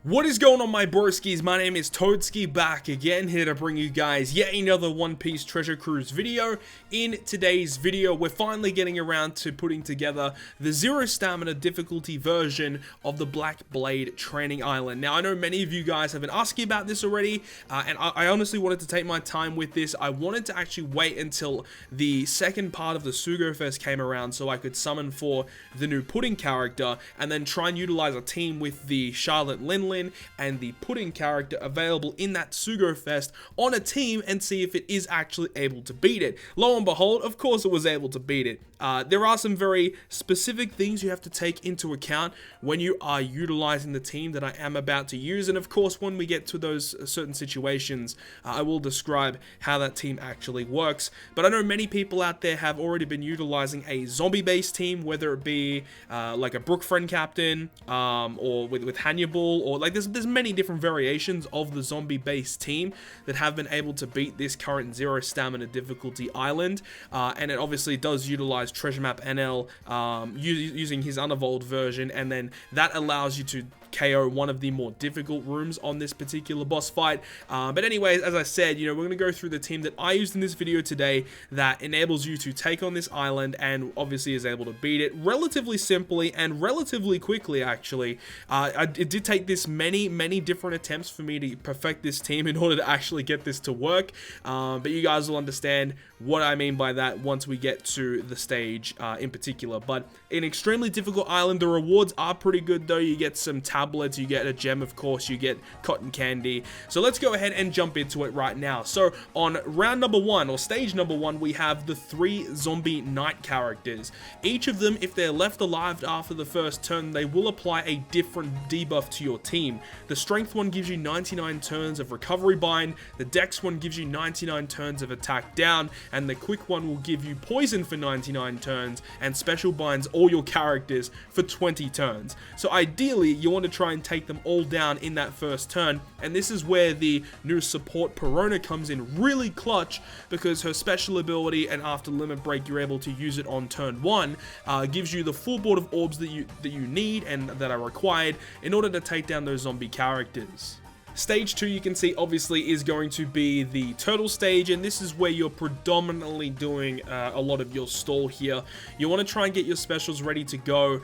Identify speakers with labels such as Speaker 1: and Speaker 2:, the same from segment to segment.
Speaker 1: What is going on, my broskiis? My name is Toadskii, back again, here to bring you guys yet another One Piece Treasure Cruise video. In today's video, we're finally getting around to putting together the zero stamina difficulty version of the Black Blade Training Island. Now, I know many of you guys have been asking about this already, and I honestly wanted to take my time with this. I wanted to actually wait until the second part of the Sugo Fest came around so I could summon for the new Pudding character, and then try and utilize a team with the Charlotte Linlin and the Pudding character available in that Sugo Fest on a team and see if it is actually able to beat it. Lo and behold, of course it was able to beat it. There are some very specific things you have to take into account when you are utilizing the team that I am about to use, and of course when we get to those certain situations, I will describe how that team actually works. But I know many people out there have already been utilizing a zombie-based team, whether it be like a Brook Friend Captain, or with Hannibal, or like there's many different variations of the zombie-based team that have been able to beat this current zero stamina difficulty island, and it obviously does utilize Treasure Map NL using his unevolved version, and then that allows you to KO one of the more difficult rooms on this particular boss fight. But anyways, as I said, we're going to go through the team that I used in this video today that enables you to take on this island and obviously is able to beat it relatively simply and relatively quickly, actually. It did take this many different attempts for me to perfect this team in order to actually get this to work, but you guys will understand what I mean by that once we get to the stage in particular. But an extremely difficult island. The rewards are pretty good though. You get some tablets, you get a gem, of course, you get cotton candy. So let's go ahead and jump into it right now. So on round number one, or stage number one, we have the 3 zombie knight characters. Each of them, if they're left alive after the first turn, they will apply a different debuff to your team. The strength one gives you 99 turns of recovery bind, the dex one gives you 99 turns of attack down, and the quick one will give you poison for 99 turns and special binds all your characters for 20 turns. So ideally, you want to try and take them all down in that first turn, and this is where the new support Perona comes in really clutch, because her special ability, and after limit break you're able to use it on turn 1, gives you the full board of orbs that you need and that are required in order to take down those zombie characters. Stage 2, you can see, obviously is going to be the turtle stage, and this is where you're predominantly doing a lot of your stall here. You want to try and get your specials ready to go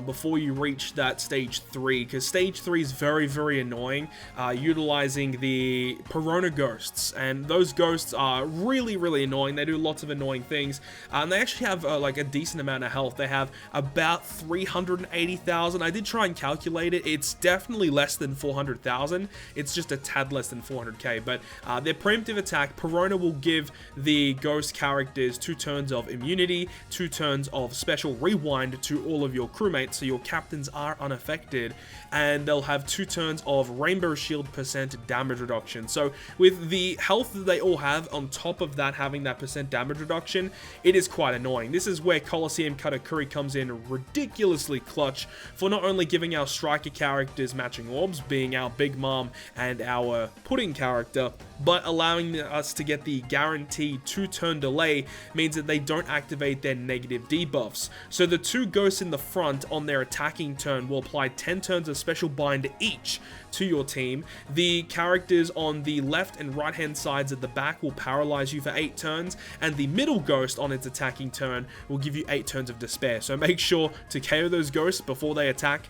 Speaker 1: before you reach that stage 3, because stage 3 is very annoying, utilizing the Perona ghosts, and those ghosts are really annoying. They do lots of annoying things, and they actually have like a decent amount of health. They have about 380,000. I did try and calculate it. It's definitely less than 400,000. It's just a tad less than 400k, but their preemptive attack, Perona will give the ghost characters 2 turns of immunity, 2 turns of special rewind to all of your crewmates, so your captains are unaffected, and they'll have 2 turns of rainbow shield % damage reduction. So with the health that they all have, on top of that having that % damage reduction, it is quite annoying. This is where Coliseum Katakuri comes in ridiculously clutch for not only giving our striker characters matching orbs, being our Big Mom and our Pudding character, but allowing us to get the guaranteed 2-turn delay means that they don't activate their negative debuffs. So the 2 ghosts in the front on their attacking turn will apply 10 turns of special bind each to your team. The characters on the left and right hand sides at the back will paralyze you for 8 turns, and the middle ghost on its attacking turn will give you 8 turns of despair. So make sure to KO those ghosts before they attack,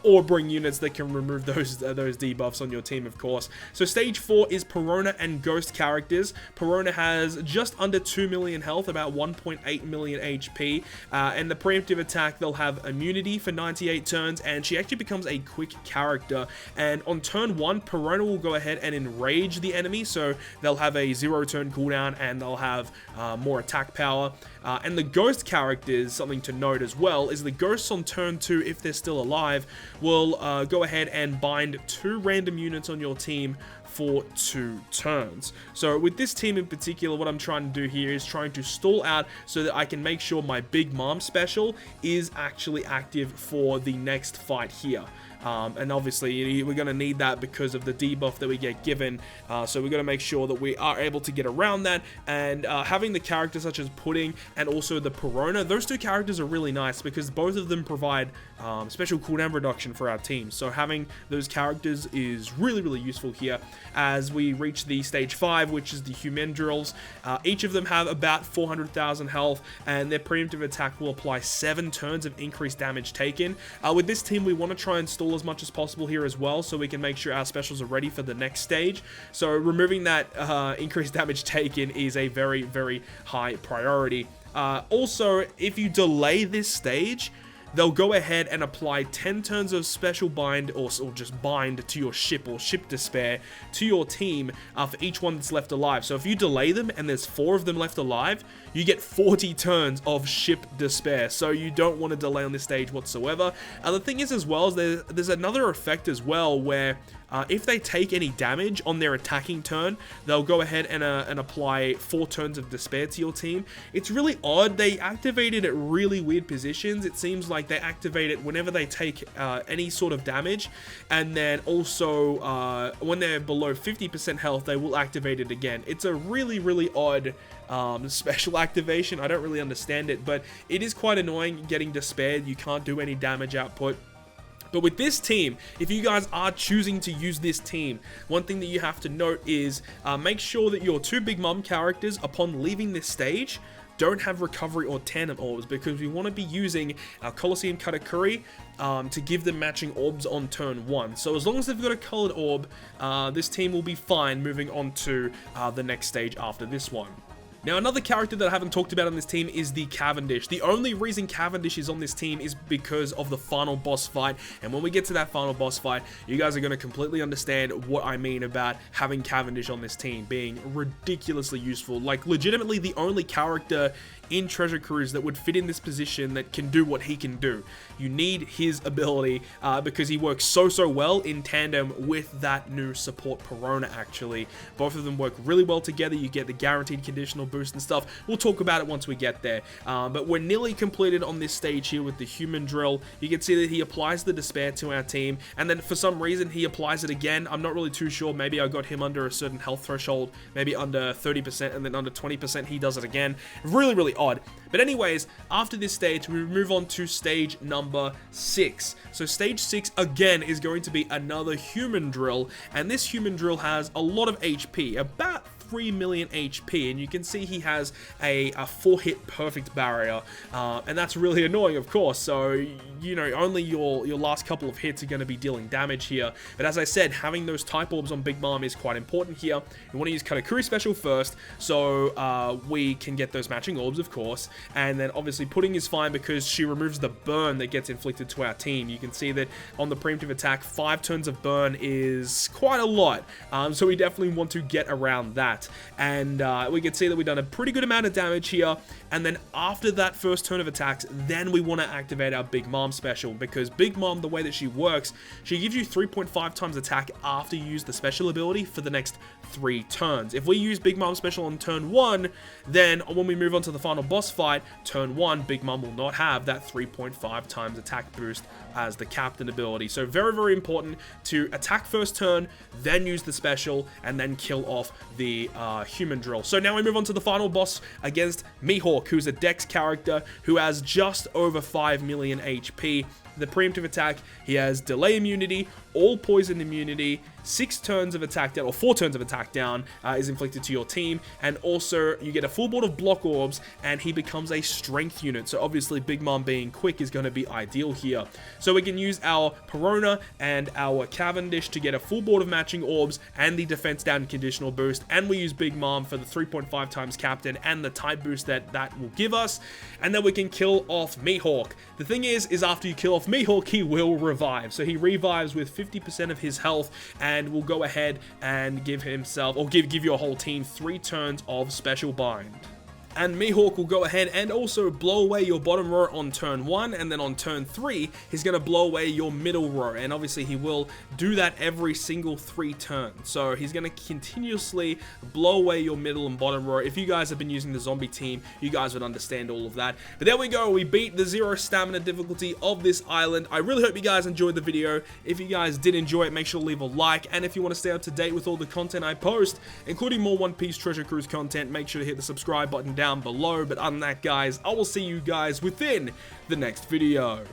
Speaker 1: or bring units that can remove those debuffs on your team, of course. So stage 4 is Perona and ghost characters. Perona has just under 2 million health, about 1.8 million HP, and the preemptive attack, they'll have immunity for 98 turns, and she actually becomes a quick character. And on turn 1, Perona will go ahead and enrage the enemy, so they'll have a 0-turn cooldown and they'll have more attack power. And the ghost characters, something to note as well, is the ghosts on turn 2, if they're still alive, will go ahead and bind 2 random units on your team for 2 turns. So with this team in particular, what I'm trying to do here is trying to stall out so that I can make sure my Big Mom special is actually active for the next fight here. and obviously we're going to need that because of the debuff that we get given, so we're going to make sure that we are able to get around that, and having the characters such as Pudding and also the Perona, those two characters are really nice because both of them provide special cooldown reduction for our team. So having those characters is really useful here as we reach the stage 5, which is the human drills. Each of them have about 400,000 health, and their preemptive attack will apply 7 turns of increased damage taken. With this team, we want to try and stall as much as possible here as well, so we can make sure our specials are ready for the next stage. So removing that increased damage taken is a very high priority. Also, if you delay this stage, they'll go ahead and apply 10 turns of special bind or just bind to your ship or ship despair to your team for each one that's left alive. So if you delay them and there's 4 of them left alive, you get 40 turns of ship despair. So you don't want to delay on this stage whatsoever. The thing is as well, there's another effect as well where if they take any damage on their attacking turn, they'll go ahead and apply 4 turns of despair to your team. It's really odd. They activate it at really weird positions. It seems like they activate it whenever they take any sort of damage, and then also when they're below 50% health, they will activate it again. It's a really odd special activation. I don't really understand it, but it is quite annoying getting despaired. You can't do any damage output. But with this team, if you guys are choosing to use this team, one thing that you have to note is make sure that your 2 Big Mom characters, upon leaving this stage, don't have recovery or tandem orbs, because we want to be using our Colosseum Katakuri to give them matching orbs on turn 1. So as long as they've got a colored orb, this team will be fine moving on to the next stage after this one. Now, another character that I haven't talked about on this team is the Cavendish. The only reason Cavendish is on this team is because of the final boss fight, and when we get to that final boss fight, you guys are going to completely understand what I mean about having Cavendish on this team being ridiculously useful. Like, legitimately the only character in Treasure Cruise that would fit in this position that can do what he can do. You need his ability because he works so well in tandem with that new support Perona, actually. Both of them work really well together. You get the guaranteed conditional boost and stuff. We'll talk about it once we get there. But we're nearly completed on this stage here with the human drill. You can see that he applies the despair to our team, and then for some reason he applies it again. I'm not really too sure. Maybe I got him under a certain health threshold, maybe under 30%, and then under 20% he does it again. Really odd. But anyways, after this stage, we move on to stage number 6. So stage 6 again is going to be another human drill, and this human drill has a lot of HP, about 3 million HP, and you can see he has a 4-hit perfect barrier, and that's really annoying, of course. So, you know, only your last couple of hits are going to be dealing damage here. But as I said, having those type orbs on Big Mom is quite important here. We want to use Katakuri special first, so we can get those matching orbs, of course, and then obviously Pudding is fine because she removes the burn that gets inflicted to our team. You can see that on the preemptive attack, 5 turns of burn is quite a lot, so we definitely want to get around that. And we can see that we've done a pretty good amount of damage here, and then after that first turn of attacks, then we want to activate our Big Mom special, because Big Mom, the way that she works, she gives you 3.5 times attack after you use the special ability for the next 3 turns. If we use Big Mom special on turn 1, then when we move on to the final boss fight, turn 1, Big Mom will not have that 3.5 times attack boost as the captain ability. So very important to attack first turn, then use the special, and then kill off the human drill. So now we move on to the final boss against MIHAWK, who's a Dex character who has just over 5 million HP. The preemptive attack, he has delay immunity, all poison immunity, 6 turns of attack down, or 4 turns of attack down is inflicted to your team, and also you get a full board of block orbs, and he becomes a strength unit. So obviously Big Mom being quick is going to be ideal here. So we can use our Perona and our Cavendish to get a full board of matching orbs and the defense down conditional boost, and we use Big Mom for the 3.5 times captain and the type boost that will give us, and then we can kill off MIHAWK. The thing is after you kill off MIHAWK, he will revive. So he revives with 50% of his health, and will go ahead and give himself, or give your whole team 3 turns of special bind. and MIHAWK will go ahead and also blow away your bottom row on turn 1, and then on turn 3, he's going to blow away your middle row, and obviously he will do that every single 3 turns. So he's going to continuously blow away your middle and bottom row. If you guys have been using the zombie team, you guys would understand all of that. But there we go, we beat the 0 stamina difficulty of this island. I really hope you guys enjoyed the video. If you guys did enjoy it, make sure to leave a like, and if you want to stay up to date with all the content I post, including more One Piece Treasure Cruise content, make sure to hit the subscribe button down below. But other than that, guys, I will see you guys within the next video.